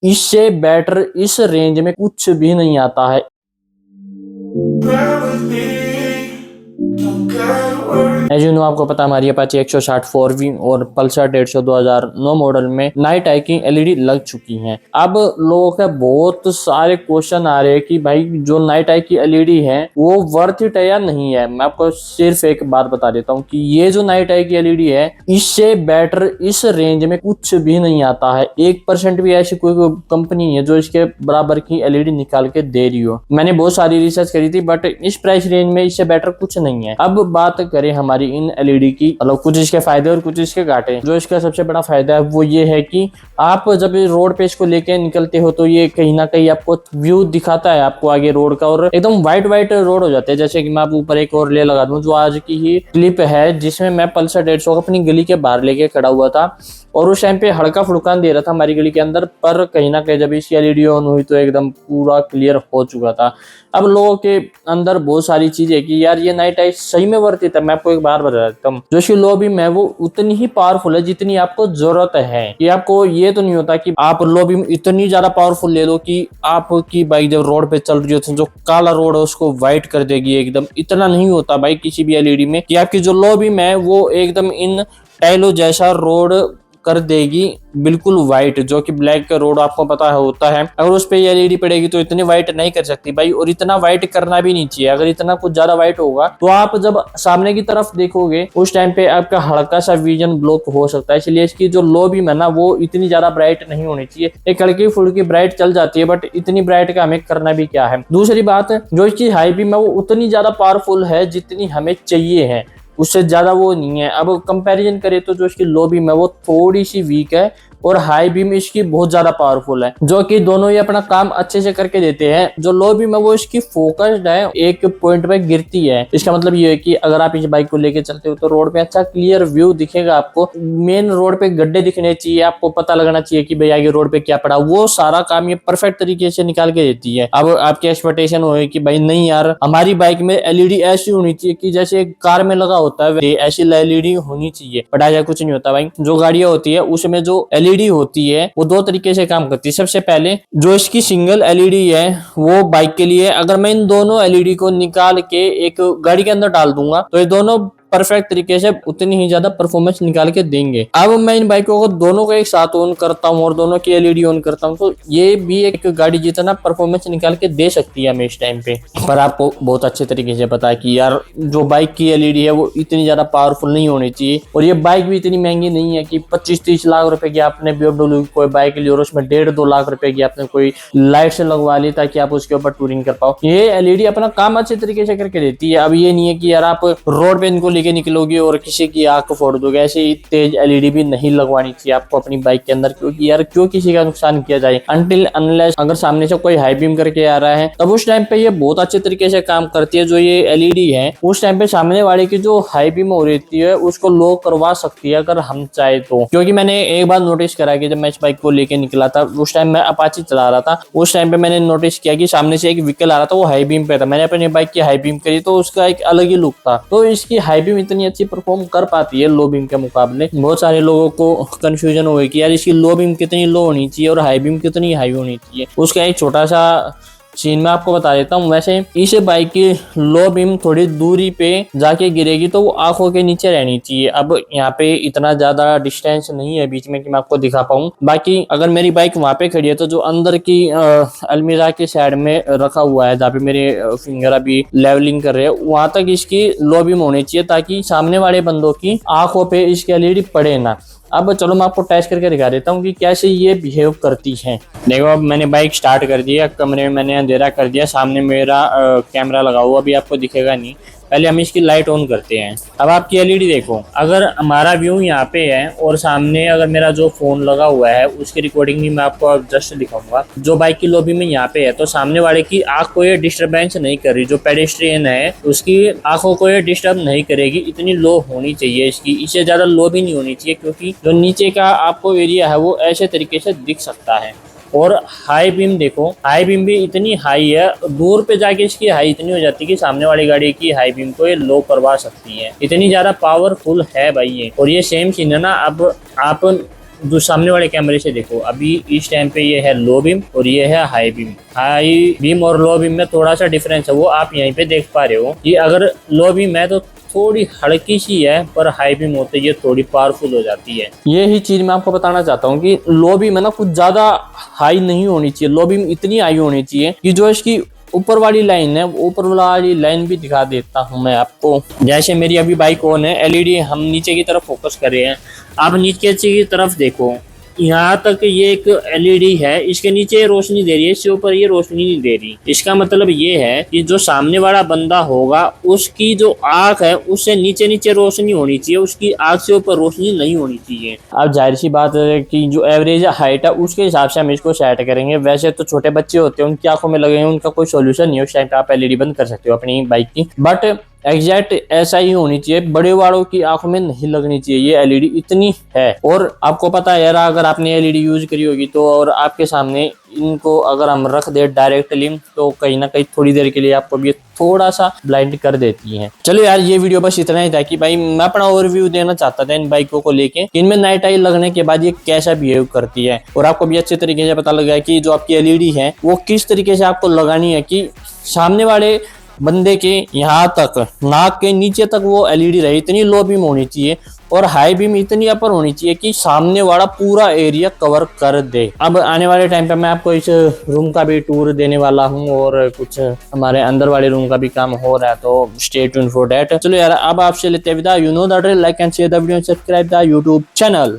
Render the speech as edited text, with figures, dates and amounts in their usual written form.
इससे बेटर इस रेंज में कुछ भी नहीं आता है। एज यू नो, आपको पता हमारी अपाची 160 4V और पल्सर 150 2009 मॉडल में नाइट आई की एलईडी लग चुकी हैं। अब लोगों के बहुत सारे क्वेश्चन आ रहे हैं कि भाई जो नाइट आई की एलईडी है वो वर्थ इट है या नहीं है। मैं आपको सिर्फ एक बात बता देता हूँ कि ये जो नाइट आई की एलईडी है इससे बेटर इस रेंज में कुछ भी नहीं आता है। 1% भी ऐसी कोई कंपनी है जो इसके बराबर की एलईडी निकाल के दे रही हो। मैंने बहुत सारी रिसर्च करी थी बट इस प्राइस रेंज में इससे बेटर कुछ नहीं है। अब बात करें हमारी इन एलईडी की, मतलब कुछ इसके फायदे और कुछ इसके घाटे। जो इसका सबसे बड़ा फायदा है वो ये है कि आप जब रोड पे इसको लेके निकलते हो तो ये कहीं ना कहीं आपको व्यू दिखाता है आपको आगे रोड का, और एकदम व्हाइट रोड हो जाते हैं। जैसे कि मैं आप ऊपर एक और ले लगा दूं, जो आज की ही क्लिप है जिसमें मैं पल्सर 150 अपनी गली के बाहर लेके खड़ा हुआ था और उस टाइम पे हल्का फुड़कान दे रहा था हमारी गली के अंदर, पर कहीं ना कहीं जब इसकी एलईडी ऑन हुई तो एकदम पूरा क्लियर हो चुका था। अब लोगों के अंदर बहुत सारी चीजें कि यार ये नाइट आई सही में वर्थ इट है। मैं आपको एक बार बता देता हूँ, जो इसकी लो बीम है वो उतनी ही पावरफुल है जितनी आपको जरूरत है। कि आपको ये तो नहीं होता कि आप लो बीम इतनी ज्यादा पावरफुल ले लो कि आपकी बाइक जब रोड पे चल रही हो तो जो काला रोड है उसको व्हाइट कर देगी एकदम। इतना नहीं होता भाई किसी भी एलईडी में कि आपकी जो लो बीम है वो एकदम इन टाइलो जैसा रोड कर देगी बिल्कुल व्हाइट, जो कि ब्लैक का रोड आपको पता है होता है। अगर उस पे एलईडी पड़ेगी तो इतनी व्हाइट नहीं कर सकती भाई, और इतना व्हाइट करना भी नहीं चाहिए। अगर इतना कुछ ज्यादा व्हाइट होगा तो आप जब सामने की तरफ देखोगे उस टाइम पे आपका हल्का सा विजन ब्लॉक हो सकता है। इसलिए इसकी जो लो बीम है ना वो इतनी ज्यादा ब्राइट नहीं होनी चाहिए। एक हल्की फुल्की ब्राइट चल जाती है बट इतनी ब्राइट का हमें करना भी क्या है। दूसरी बात, जो इसकी हाई बीम है वो उतनी ज्यादा पावरफुल है जितनी हमें चाहिए है, उससे ज्यादा वो नहीं है। अब कंपैरिजन करें तो जो इसकी लो बीम है वो थोड़ी सी वीक है और हाई बीम इसकी बहुत ज्यादा पावरफुल है, जो कि दोनों ही अपना काम अच्छे से करके देते हैं। जो लो बीम है वो इसकी फोकस्ड है, एक पॉइंट पे गिरती है। इसका मतलब ये है कि अगर आप इस बाइक को लेके चलते हो तो रोड पे अच्छा क्लियर व्यू दिखेगा आपको। मेन रोड पे गड्ढे दिखने चाहिए, आपको पता लगना चाहिए कि भाई आगे रोड पे क्या पड़ा। वो सारा काम ये परफेक्ट तरीके से निकाल के देती है। अब आपकी एक्सपेक्टेशन होगी कि भाई नहीं यार हमारी बाइक में एलईडी ऐसी होनी चाहिए कि जैसे कार में लगा होता है ऐसी एलईडी होनी चाहिए, बट ऐसा कुछ नहीं होता भाई। जो गाड़ियां होती है उसमें जो एलईडी होती है वो दो तरीके से काम करती है। सबसे पहले जो इसकी सिंगल एलईडी है वो बाइक के लिए, अगर मैं इन दोनों एलईडी को निकाल के एक गाड़ी के अंदर डाल दूंगा तो ये दोनों परफेक्ट तरीके से उतनी ही ज्यादा परफॉर्मेंस निकाल के देंगे। अब मैं इन बाइकों को दोनों को एक साथ ऑन करता हूं और दोनों की एलईडी ऑन करता हूं तो ये भी एक गाड़ी जितना परफॉर्मेंस निकाल के दे सकती है हमें इस टाइम पे। पर आपको बहुत अच्छे तरीके से पता है कि यार जो बाइक की एलईडी है वो इतनी ज्यादा पावरफुल नहीं होनी चाहिए, और ये बाइक भी इतनी महंगी नहीं है कि 25-30 लाख रुपए की आपने BMW की कोई बाइक ली और उसमें 1.5-2 लाख रुपए की आपने कोई लाइट से लगवा ली ताकि आप उसके ऊपर टूरिंग कर पाओ। ये एलईडी अपना काम अच्छे तरीके से करके देती है। अब ये नहीं है कि यार आप रोड पे इनको लेके निकलोगे और किसी की आंख फोड़ दोगे। ऐसे ही तेज एलईडी भी नहीं लगवानी चाहिए आपको अपनी बाइक के अंदर, क्योंकि यार क्यों किसी का नुकसान किया जाए। अनटिल अनलेस अगर सामने से कोई हाई बीम करके आ रहा है तब उस टाइम पे ये बहुत अच्छे तरीके से काम करती है। जो ये एलईडी है उस टाइम पे सामने वाले की जो हाई बीम हो रही है उसको लो करवा सकती है अगर हम चाहे तो। क्योंकि मैंने एक बार नोटिस करा कि जब मैं इस बाइक को लेके निकला था उस टाइम मैं अपाची चला रहा था, उस टाइम पे मैंने नोटिस किया कि सामने से एक व्हीकल आ रहा था वो हाई बीम पे था। मैंने अपनी बाइक की हाई बीम करी तो उसका एक अलग ही लुक था। तो इसकी हाई बीम इतनी अच्छी परफॉर्म कर पाती है लो बीम के मुकाबले। बहुत सारे लोगों को कंफ्यूजन हो गई कि यार इसकी लो बीम कितनी लो होनी चाहिए और हाई बीम कितनी हाई होनी चाहिए। उसका एक छोटा सा सीन मैं आपको बता देता हूँ। वैसे इस बाइक की लो बीम थोड़ी दूरी पे जाके गिरेगी तो वो आंखों के नीचे रहनी चाहिए। अब यहाँ पे इतना ज्यादा डिस्टेंस नहीं है बीच में कि मैं आपको दिखा पाऊँ। बाकी अगर मेरी बाइक वहां पे खड़ी है तो जो अंदर की अलमीरा के साइड में रखा हुआ है जहाँ पे मेरे फिंगर अभी लेवलिंग कर रहे हैं वहां तक इसकी लो बीम होनी चाहिए ताकि सामने वाले बंदों की आंखों पे इसकी एलईडी पड़े ना। अब चलो मैं आपको टेस्ट करके दिखा देता हूँ कि कैसे ये बिहेव करती है। देखो अब मैंने बाइक स्टार्ट कर दिया, कमरे में मैंने अंधेरा कर दिया, सामने मेरा कैमरा लगा हुआ, अभी आपको दिखेगा नहीं। पहले हम इसकी लाइट ऑन करते हैं। अब आपकी एलईडी देखो, अगर हमारा व्यू यहाँ पे है और सामने अगर मेरा जो फोन लगा हुआ है उसकी रिकॉर्डिंग भी मैं आपको जस्ट दिखाऊंगा। जो बाइक की लॉबी में यहाँ पे है तो सामने वाले की आंख को ये डिस्टर्बेंस नहीं कर रही। जो पेडेस्ट्रियन है उसकी आंखों को ये डिस्टर्ब नहीं करेगी। इतनी लो होनी चाहिए इसकी, इससे ज्यादा लो भी नहीं होनी चाहिए क्योंकि जो नीचे का आपको एरिया है वो ऐसे तरीके से दिख सकता है। और हाई बीम देखो, हाई बीम भी इतनी हाई है, दूर पे जाके इसकी हाई इतनी हो जाती है कि सामने वाली गाड़ी की हाई बीम को ये लो करवा सकती है। इतनी ज्यादा पावरफुल है भाई ये। और ये सेम सीन है ना, अब आप जो सामने वाले कैमरे से देखो, अभी इस टाइम पे ये है लो बीम और ये है हाई बीम। हाई बीम और लो बीम में थोड़ा सा डिफरेंस है, वो आप यहीं पे देख पा रहे हो कि अगर लो बीम है तो थोड़ी हल्की सी है, पर हाई बीम होते ये थोड़ी पावरफुल हो जाती है। ये ही चीज मैं आपको बताना चाहता हूँ कि लो बीम है ना कुछ ज्यादा हाई नहीं होनी चाहिए, लो बीम इतनी हाई होनी चाहिए कि जो इसकी ऊपर वाली लाइन है, ऊपर वाली लाइन भी दिखा देता हूं मैं आपको। जैसे मेरी अभी बाइक ऑन है, एलईडी हम नीचे की तरफ फोकस कर रहे हैं, आप नीचे की तरफ देखो, यहाँ तक ये एक एलईडी है, इसके नीचे रोशनी दे रही है, इसके ऊपर ये रोशनी नहीं दे रही। इसका मतलब ये है कि जो सामने वाला बंदा होगा उसकी जो आंख है उससे नीचे नीचे रोशनी होनी चाहिए, उसकी आंख से ऊपर रोशनी नहीं होनी चाहिए। अब जाहिर सी बात है कि जो एवरेज हाइट है उसके हिसाब से हम इसको सेट करेंगे। वैसे तो छोटे बच्चे होते हैं, उनकी आंखों में लगे उनका कोई सोल्यूशन नहीं है, उस टाइम पे आप एलईडी बंद कर सकते हो अपनी बाइक की, बट एग्जैक्ट ऐसा ही होनी चाहिए, बड़े वालों की आंखों में नहीं लगनी चाहिए ये एलईडी, इतनी है। और आपको पता है यार, अगर आपने एलईडी यूज करी होगी तो, और आपके सामने इनको अगर हम रख दे डायरेक्टली तो कहीं ना कहीं थोड़ी देर के लिए आपको भी थोड़ा सा ब्लाइंड कर देती है। चलो यार, ये वीडियो बस इतना ही था कि भाई मैं अपना ओवरव्यू देना चाहता था इन बाइकों को लेके, इनमें नाइट आई लगने के बाद ये कैसा बिहेव करती है, और आपको भी अच्छे तरीके से पता लगा कि जो आपकी एलईडी है वो किस तरीके से आपको लगानी है कि सामने वाले बंदे के यहाँ तक, नाक के नीचे तक वो एलईडी रहे। इतनी लो बीम होनी चाहिए और हाई बीम इतनी अपर होनी चाहिए कि सामने वाला पूरा एरिया कवर कर दे। अब आने वाले टाइम पे मैं आपको इस रूम का भी टूर देने वाला हूँ और कुछ हमारे अंदर वाले रूम का भी काम हो रहा है, तो स्टे ट्यून्ड फॉर दैट। चलो यार, अब आपसे लेते हैं विदा। You know that, like and share the video, subscribe the YouTube channel.